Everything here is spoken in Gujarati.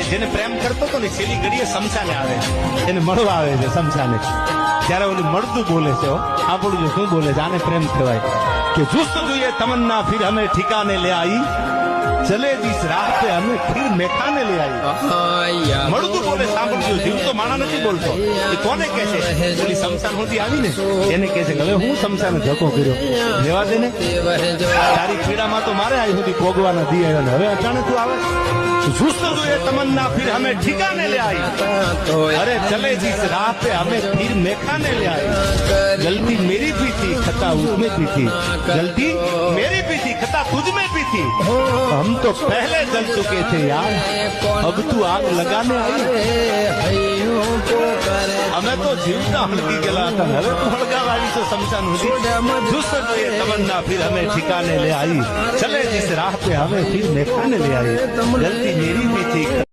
જેને પ્રેમ કરતો હતો ને છેલ્લી ઘડીએ સમસાને આવે એને મળવા આવે છે સમસાને ત્યારે ઓલું મળતું બોલે છે આપણું જો શું બોલે છે આને પ્રેમ કહેવાય કે जुस्त જોઈએ तमन्ना फिर हमें ठिकाने ले आई चले जिस राह पे हमें फिर मेखाने ले आई મળતું બોલે સાંભળજો જીવ તો માણા નથી બોલતો એ કોને કહે છે ઓલી સમસાન હોતી આવી ને એને કહે છે હવે હું સમસાને ધક્કો કર્યો લેવા દે ને તારી પીડામાં તો મારે આવી સુધી ભોગવાના દી આવ્યો ને હવે અચાનક તું આવે जुस्त જોઈએ तमन्ना फिर हमें ठिकाने ले आई अरे चले जिस राह पे हमें फिर मेखाने ले आई गलती मेरी भी थी खता उसमें भी थी गलती मेरी भी थी खता तुझ में भी थी हम तो पहले जल चुके थे यार अब तू आग लगाने आई हमें तो जीवता हल्की गला था હવે તું હળગાવા આવી તો સમસાન સુધી जुस्त જોઈએ तमन्ना फिर हमें ठिकाने ले आई चले जिस राह पे हमें फिर मेखाने ले आई गलती मेरी भी थी